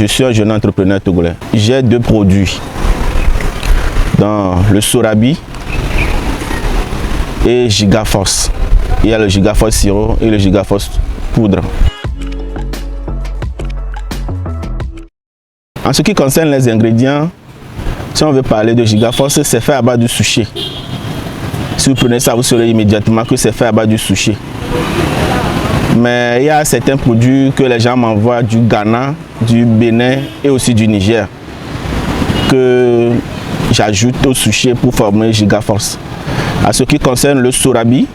je suis un jeune entrepreneur togolais. J'ai 2 produits. Dans le Sorabi et Gigaforce. Il y a le Gigaforce sirop et le Gigaforce poudre. En ce qui concerne les ingrédients, si on veut parler de Gigaforce, c'est fait à base du suchet. Si vous prenez ça, vous saurez immédiatement que c'est fait à base du suchet. Mais il y a certains produits que les gens m'envoient du Ghana, du Bénin et aussi du Niger que j'ajoute au suchet pour former Gigaforce. En ce qui concerne le Sorabi,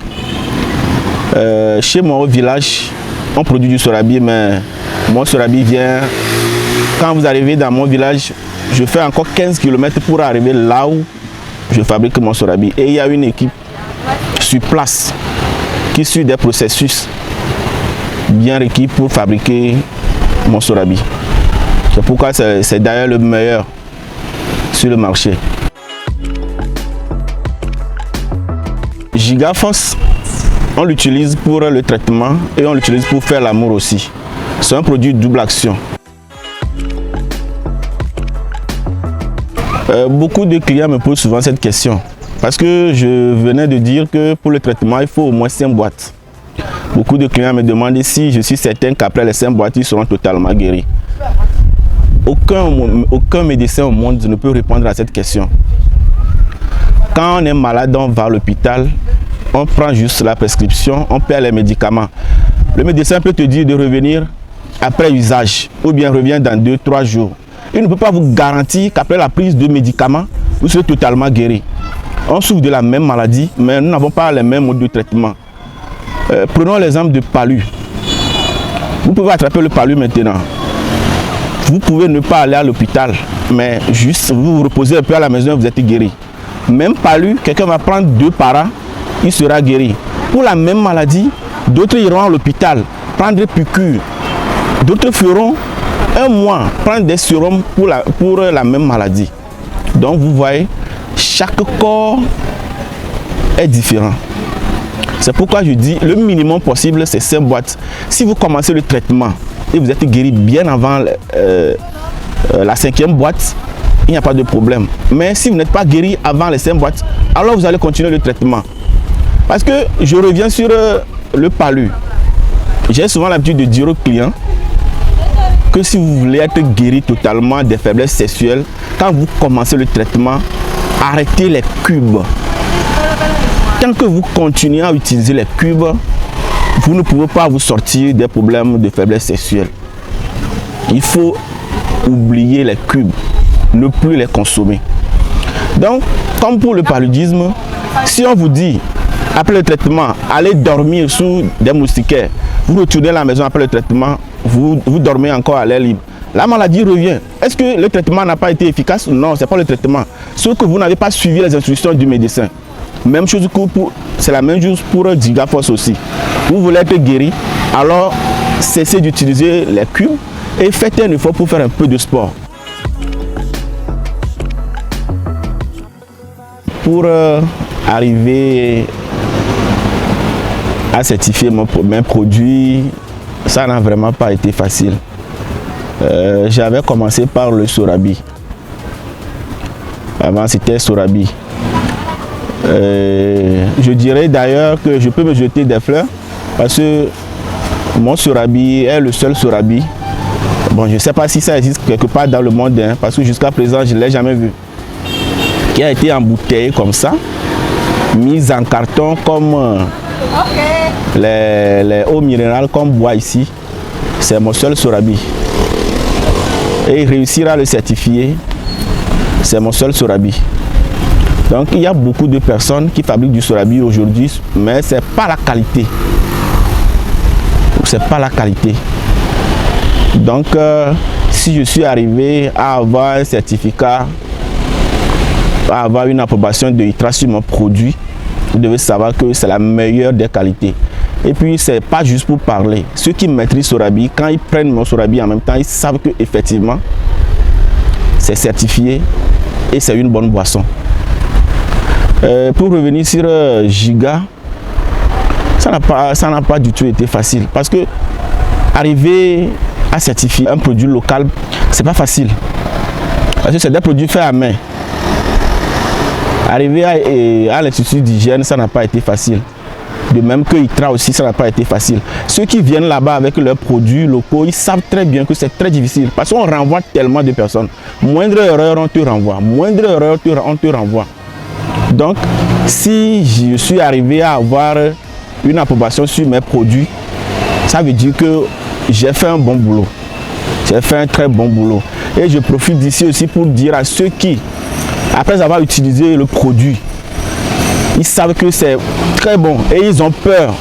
chez moi au village, on produit du Sorabi, mais mon Sorabi vient... Quand vous arrivez dans mon village, je fais encore 15 km pour arriver là où je fabrique mon Sorabi. Et il y a une équipe sur place qui suit des processus bien requis pour fabriquer mon Sorabi. C'est pourquoi c'est d'ailleurs le meilleur sur le marché. Gigaforce, on l'utilise pour le traitement et on l'utilise pour faire l'amour aussi. C'est un produit double action. Beaucoup de clients me posent souvent cette question parce que je venais de dire que pour le traitement, il faut au moins 5 boîtes. Beaucoup de clients me demandent si je suis certain qu'après les 5 boîtes, ils seront totalement guéris. Aucun médecin au monde ne peut répondre à cette question. Quand on est malade, on va à l'hôpital, on prend juste la prescription, on paie les médicaments. Le médecin peut te dire de revenir après usage ou bien revient dans 2-3 jours. Il ne peut pas vous garantir qu'après la prise de médicaments, vous serez totalement guéri. On souffre de la même maladie, mais nous n'avons pas les mêmes modes de traitement. Prenons l'exemple de palu. Vous pouvez attraper le palu maintenant. Vous pouvez ne pas aller à l'hôpital, mais juste vous vous reposez un peu à la maison et vous êtes guéri. Même palu, quelqu'un va prendre 2 paras, il sera guéri. Pour la même maladie, d'autres iront à l'hôpital, prendre des piqûres. D'autres feront 1 mois, prendre des sérums pour la même maladie. Donc vous voyez, chaque corps est différent. C'est pourquoi je dis le minimum possible, c'est 5 boîtes. Si vous commencez le traitement et vous êtes guéri bien avant la 5e boîte, il n'y a pas de problème. Mais si vous n'êtes pas guéri avant les 5 boîtes, alors vous allez continuer le traitement. Parce que je reviens sur le palu. J'ai souvent l'habitude de dire aux clients que si vous voulez être guéri totalement des faiblesses sexuelles, quand vous commencez le traitement, arrêtez les cubes. Tant que vous continuez à utiliser les cubes, vous ne pouvez pas vous sortir des problèmes de faiblesse sexuelle. Il faut oublier les cubes, ne plus les consommer. Donc, comme pour le paludisme, si on vous dit, après le traitement, allez dormir sous des moustiquaires, vous retournez à la maison après le traitement, vous dormez encore à l'air libre. La maladie revient. Est-ce que le traitement n'a pas été efficace? Non, ce n'est pas le traitement. Sauf que vous n'avez pas suivi les instructions du médecin. Même chose c'est la même chose pour Gigaforce aussi. Vous voulez être guéri, alors cessez d'utiliser les cubes et faites un effort pour faire un peu de sport. Pour arriver à certifier mes produits, ça n'a vraiment pas été facile. J'avais commencé par le Sorabi. Avant c'était Sorabi. Je dirais d'ailleurs que je peux me jeter des fleurs parce que mon Sorabi est le seul Sorabi. Bon, je ne sais pas si ça existe quelque part dans le monde, hein, parce que jusqu'à présent je ne l'ai jamais vu. Qui a été embouteillé comme ça, mis en carton comme les eaux minérales qu'on boit ici. C'est mon seul Sorabi. Et réussir à le certifier, c'est mon seul Sorabi. Donc il y a beaucoup de personnes qui fabriquent du Sorabi aujourd'hui, mais ce n'est pas la qualité. C'est pas la qualité. Donc si je suis arrivé à avoir un certificat, à avoir une approbation de ITRA sur mon produit, vous devez savoir que c'est la meilleure des qualités. Et puis c'est pas juste pour parler. Ceux qui maîtrisent Sorabi, quand ils prennent mon Sorabi en même temps, ils savent que effectivement c'est certifié et c'est une bonne boisson. Pour revenir sur Giga, ça n'a pas du tout été facile parce que arriver à certifier un produit local, c'est pas facile. Parce que c'est des produits faits à main. Arriver à l'Institut d'hygiène, ça n'a pas été facile. De même que ITRA aussi, ça n'a pas été facile. Ceux qui viennent là-bas avec leurs produits locaux, ils savent très bien que c'est très difficile. Parce qu'on renvoie tellement de personnes. Moindre erreur, on te renvoie. Moindre erreur, on te renvoie. Donc, si je suis arrivé à avoir une approbation sur mes produits, ça veut dire que j'ai fait un bon boulot. J'ai fait un très bon boulot. Et je profite d'ici aussi pour dire à ceux qui, après avoir utilisé le produit, ils savent que c'est très bon et ils ont peur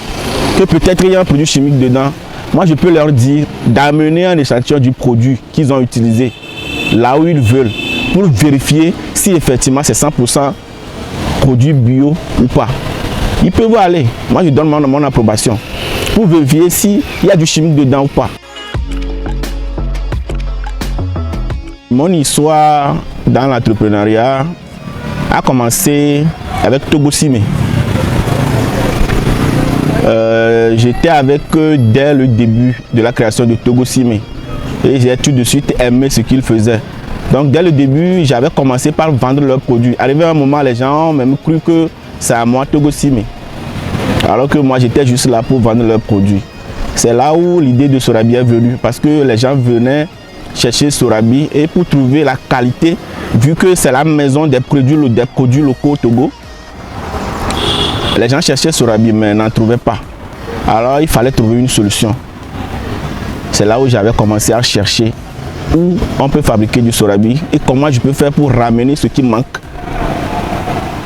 que peut-être il y a un produit chimique dedans. Moi, je peux leur dire d'amener un échantillon du produit qu'ils ont utilisé là où ils veulent pour vérifier si effectivement c'est 100% produit bio ou pas. Ils peuvent aller. Moi, je donne mon approbation pour vérifier s'il y a du chimique dedans ou pas. Mon histoire dans l'entrepreneuriat a commencé avec Togo Cime. J'étais avec eux dès le début de la création de Togo Cime et j'ai tout de suite aimé ce qu'ils faisaient. Donc dès le début, j'avais commencé par vendre leurs produits. Arrivé à un moment, les gens ont même cru que c'est à moi Togo Cime. Alors que moi, j'étais juste là pour vendre leurs produits. C'est là où l'idée de Sorabi est venue parce que les gens venaient chercher Sorabi et pour trouver la qualité, vu que c'est la maison des produits locaux au Togo, les gens cherchaient Sorabi mais n'en trouvaient pas. Alors il fallait trouver une solution. C'est là où j'avais commencé à chercher où on peut fabriquer du Sorabi et comment je peux faire pour ramener ce qui manque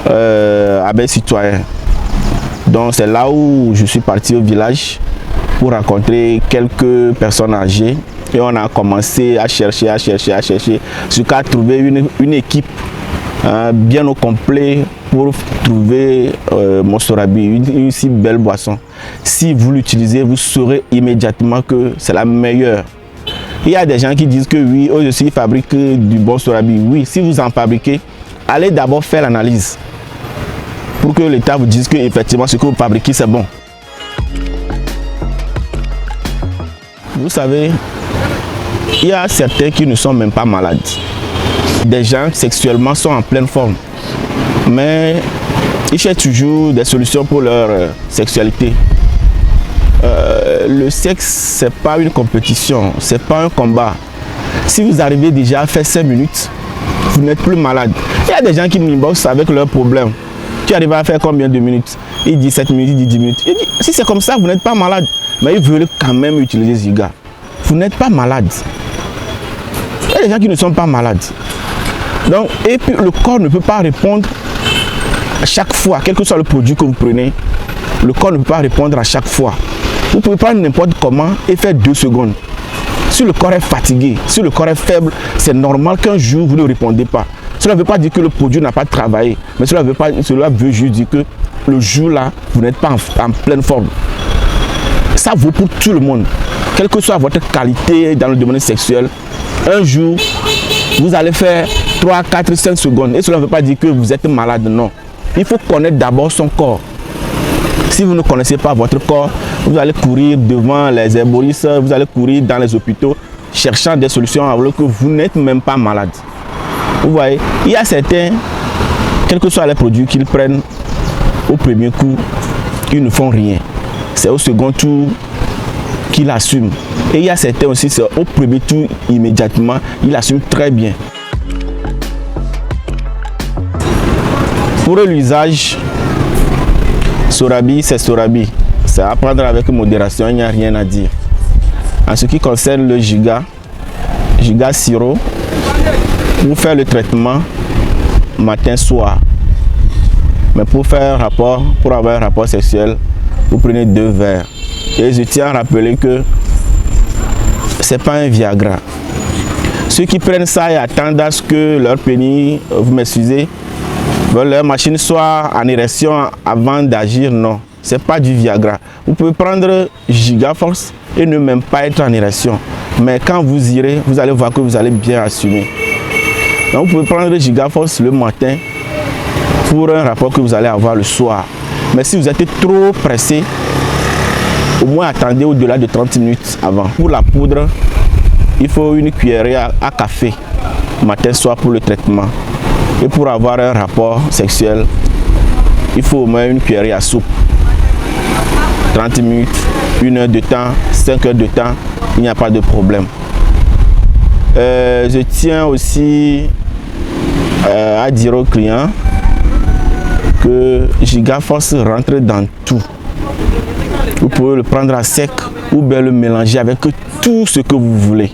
à mes citoyens. Donc c'est là où je suis parti au village pour rencontrer quelques personnes âgées. Et on a commencé à chercher, jusqu'à trouver une équipe bien au complet pour trouver mon Sorabi, une si belle boisson. Si vous l'utilisez, vous saurez immédiatement que c'est la meilleure. Il y a des gens qui disent que oui, eux aussi fabriquent du bon Sorabi. Oui, si vous en fabriquez, allez d'abord faire l'analyse pour que l'État vous dise que effectivement ce que vous fabriquez c'est bon. Vous savez, il y a certains qui ne sont même pas malades. Des gens sexuellement sont en pleine forme, mais ils cherchent toujours des solutions pour leur sexualité. Le sexe, c'est pas une compétition, c'est pas un combat. Si vous arrivez déjà à faire 5 minutes, vous n'êtes plus malade. Il y a des gens qui m'inboxent avec leurs problèmes. Tu arrives à faire combien de minutes? Il dit 7 minutes, il dit 10 minutes. Il dit, si c'est comme ça, vous n'êtes pas malade. Mais ils veulent quand même utiliser Ziga. Vous n'êtes pas malade. Il y a des gens qui ne sont pas malades. Donc, et puis le corps ne peut pas répondre à chaque fois, quel que soit le produit que vous prenez. Le corps ne peut pas répondre à chaque fois. Vous pouvez prendre n'importe comment et faire 2 secondes. Si le corps est fatigué, si le corps est faible, c'est normal qu'un jour vous ne répondez pas. Cela ne veut pas dire que le produit n'a pas travaillé, mais cela veut juste dire que le jour là, vous n'êtes pas en pleine forme. Ça vaut pour tout le monde. Quelle que soit votre qualité dans le domaine sexuel, un jour, vous allez faire 3, 4, 5 secondes. Et cela ne veut pas dire que vous êtes malade, non. Il faut connaître d'abord son corps. Si vous ne connaissez pas votre corps, vous allez courir devant les herboristes, vous allez courir dans les hôpitaux, cherchant des solutions alors que vous n'êtes même pas malade. Vous voyez, il y a certains, quels que soient les produits qu'ils prennent, au premier coup, ils ne font rien. C'est au second tour qu'ils assument. Et il y a certains aussi, c'est au premier tour, immédiatement, ils assument très bien. Pour l'usage, Sorabi, c'est Sorabi. C'est à prendre avec modération, il n'y a rien à dire. En ce qui concerne le Giga sirop, pour faire le traitement matin-soir. Mais pour avoir un rapport sexuel, vous prenez 2 verres. Et je tiens à rappeler que ce n'est pas un Viagra. Ceux qui prennent ça et attendent à ce que leur pénis, vous m'excusez, leur machine soit en érection avant d'agir, non. Ce n'est pas du Viagra. Vous pouvez prendre Gigaforce et ne même pas être en érection. Mais quand vous irez, vous allez voir que vous allez bien assumer. Donc vous pouvez prendre Gigaforce le matin pour un rapport que vous allez avoir le soir. Mais si vous êtes trop pressé, au moins attendez au-delà de 30 minutes avant. Pour la poudre, il faut une cuillerée à café matin soir pour le traitement. Et pour avoir un rapport sexuel, il faut au moins une cuillerée à soupe. 30 minutes, 1 heure de temps, 5 heures de temps, il n'y a pas de problème. Je tiens aussi à dire aux clients que Gigaforce rentre dans tout. Vous pouvez le prendre à sec ou bien le mélanger avec tout ce que vous voulez.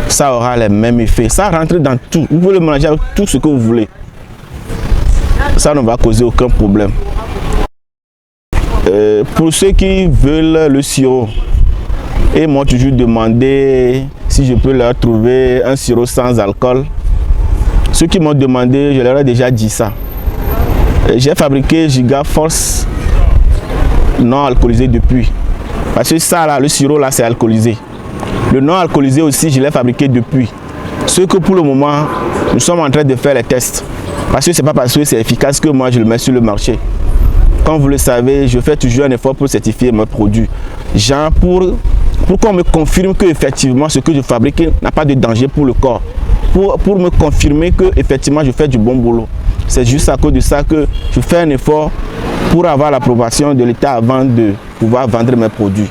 Ça aura les mêmes effets. Ça rentre dans tout. Vous pouvez le mélanger avec tout ce que vous voulez. Ça ne va causer aucun problème. Pour ceux qui veulent le sirop, et m'ont toujours demandé si je peux leur trouver un sirop sans alcool. Ceux qui m'ont demandé, je leur ai déjà dit ça. J'ai fabriqué Gigaforce non alcoolisé depuis. Parce que ça là, le sirop là, c'est alcoolisé. Le non alcoolisé aussi, je l'ai fabriqué depuis. Ce que pour le moment, nous sommes en train de faire les tests. Parce que c'est pas parce que c'est efficace que moi je le mets sur le marché. Comme vous le savez, je fais toujours un effort pour certifier mes produits. Genre pour qu'on me confirme que effectivement ce que je fabrique n'a pas de danger pour le corps. Pour me confirmer que effectivement je fais du bon boulot. C'est juste à cause de ça que je fais un effort pour avoir l'approbation de l'État avant de pouvoir vendre mes produits.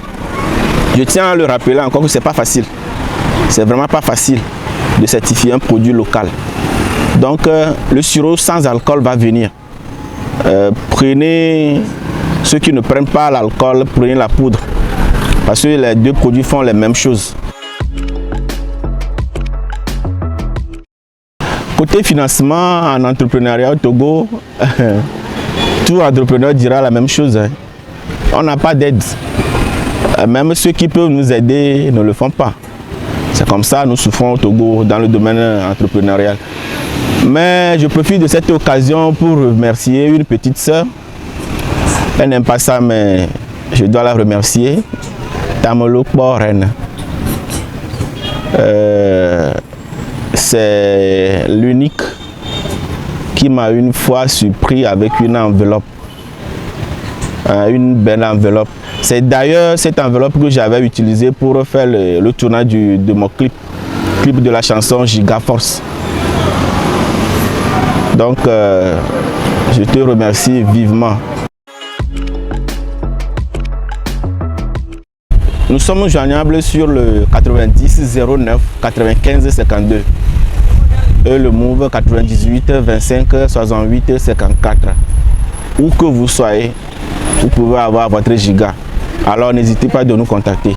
Je tiens à le rappeler encore que c'est pas facile. C'est vraiment pas facile de certifier un produit local. Donc le sirop sans alcool va venir. Prenez ceux qui ne prennent pas l'alcool, prenez la poudre. Parce que les deux produits font les mêmes choses. Côté financement en entrepreneuriat au Togo, tout entrepreneur dira la même chose. Hein. On n'a pas d'aide. Même ceux qui peuvent nous aider ne le font pas. C'est comme ça nous souffrons au Togo dans le domaine entrepreneurial. Mais je profite de cette occasion pour remercier une petite sœur. Elle n'aime pas ça, mais je dois la remercier. Tamolo Boren. C'est l'unique qui m'a une fois surpris avec une enveloppe. Une belle enveloppe. C'est d'ailleurs cette enveloppe que j'avais utilisée pour faire le tournage de mon clip de la chanson Gigaforce. Donc, je te remercie vivement. Nous sommes joignables sur le 90 09 95 52 et le Move 98 25 68 54. Où que vous soyez, vous pouvez avoir votre giga. Alors n'hésitez pas de nous contacter.